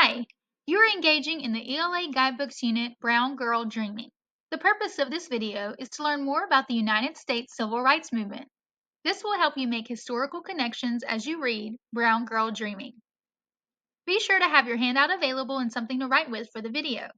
Hi, you're engaging in the ELA Guidebooks Unit Brown Girl Dreaming. The purpose of this video is to learn more about the United States Civil Rights Movement. This will help you make historical connections as you read Brown Girl Dreaming. Be sure to have your handout available and something to write with for the video.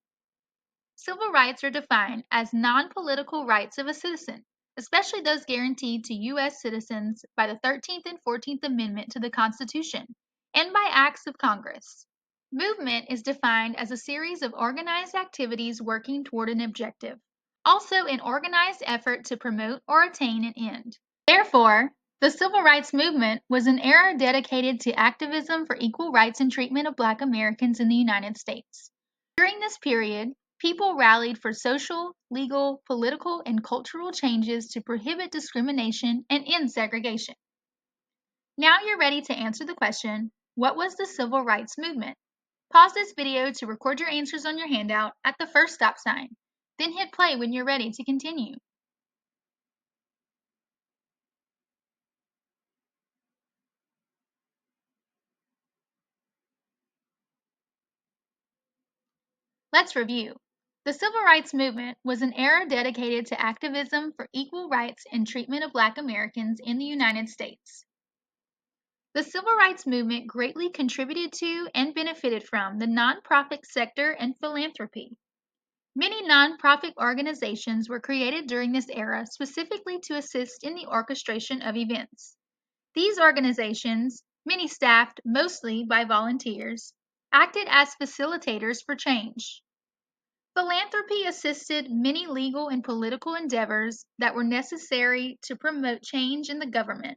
Civil rights are defined as non-political rights of a citizen, especially those guaranteed to U.S. citizens by the 13th and 14th Amendment to the Constitution and by acts of Congress. Movement is defined as a series of organized activities working toward an objective, also an organized effort to promote or attain an end. Therefore, the Civil Rights Movement was an era dedicated to activism for equal rights and treatment of Black Americans in the United States. During this period, people rallied for social, legal, political, and cultural changes to prohibit discrimination and end segregation. Now you're ready to answer the question, what was the Civil Rights Movement? Pause this video to record your answers on your handout at the first stop sign. Then hit play when you're ready to continue. Let's review. The Civil Rights Movement was an era dedicated to activism for equal rights and treatment of Black Americans in the United States. The Civil Rights Movement greatly contributed to and benefited from the nonprofit sector and philanthropy. Many nonprofit organizations were created during this era specifically to assist in the orchestration of events. These organizations, many staffed mostly by volunteers, acted as facilitators for change. Philanthropy assisted many legal and political endeavors that were necessary to promote change in the government.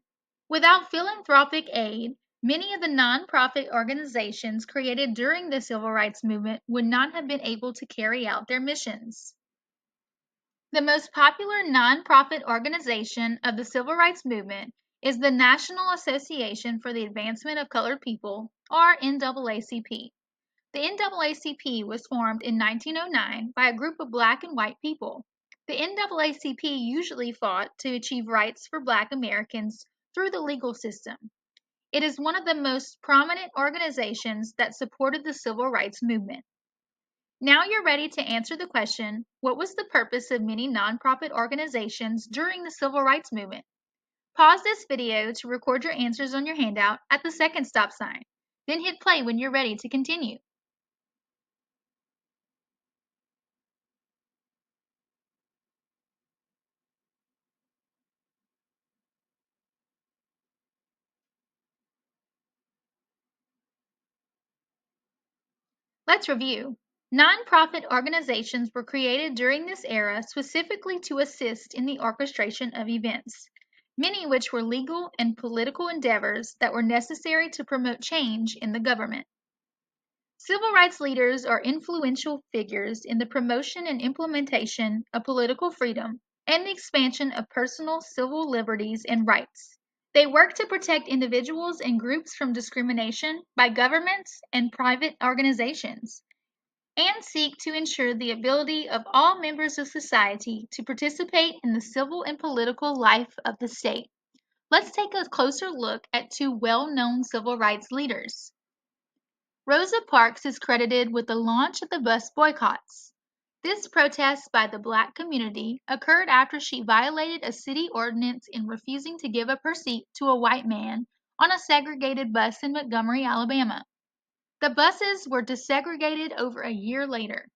Without philanthropic aid, many of the nonprofit organizations created during the Civil Rights Movement would not have been able to carry out their missions. The most popular nonprofit organization of the Civil Rights Movement is the National Association for the Advancement of Colored People, or NAACP. The NAACP was formed in 1909 by a group of Black and white people. The NAACP usually fought to achieve rights for Black Americans through the legal system. It is one of the most prominent organizations that supported the Civil Rights Movement. Now you're ready to answer the question, what was the purpose of many nonprofit organizations during the Civil Rights Movement? Pause this video to record your answers on your handout at the second stop sign. Then hit play when you're ready to continue. Let's review. Nonprofit organizations were created during this era specifically to assist in the orchestration of events, many which were legal and political endeavors that were necessary to promote change in the government. Civil rights leaders are influential figures in the promotion and implementation of political freedom and the expansion of personal civil liberties and rights. They work to protect individuals and groups from discrimination by governments and private organizations, and seek to ensure the ability of all members of society to participate in the civil and political life of the state. Let's take a closer look at two well-known civil rights leaders. Rosa Parks is credited with the launch of the bus boycotts. This protest by the Black community occurred after she violated a city ordinance in refusing to give up her seat to a white man on a segregated bus in Montgomery, Alabama. The buses were desegregated over a year later.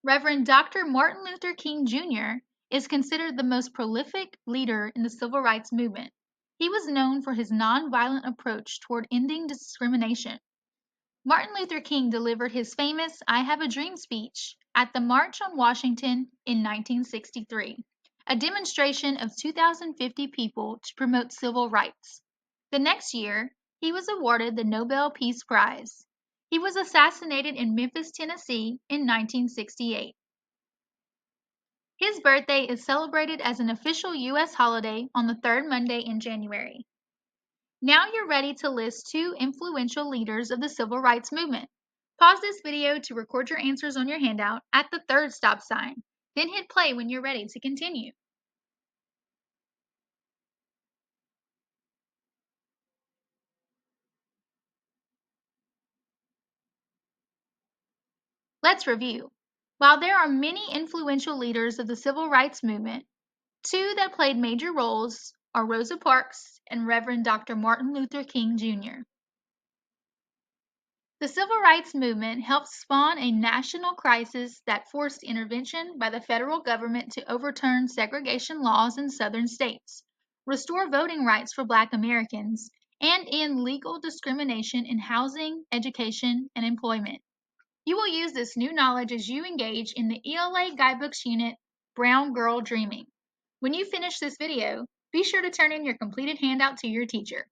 Reverend Dr. Martin Luther King Jr. is considered the most prolific leader in the civil rights movement. He was known for his nonviolent approach toward ending discrimination. Martin Luther King delivered his famous I Have a Dream speech at the March on Washington in 1963, a demonstration of 2,050 people to promote civil rights. The next year, he was awarded the Nobel Peace Prize. He was assassinated in Memphis, Tennessee in 1968. His birthday is celebrated as an official U.S. holiday on the third Monday in January. Now you're ready to list two influential leaders of the civil rights movement. Pause this video to record your answers on your handout at the third stop sign. Then hit play when you're ready to continue. Let's review. While there are many influential leaders of the civil rights movement, two that played major roles are Rosa Parks and Reverend Dr. Martin Luther King Jr. The civil rights movement helped spawn a national crisis that forced intervention by the federal government to overturn segregation laws in southern states, restore voting rights for Black Americans, and end legal discrimination in housing, education, and employment. You will use this new knowledge as you engage in the ELA Guidebooks Unit Brown Girl Dreaming. When you finish this video, be sure to turn in your completed handout to your teacher.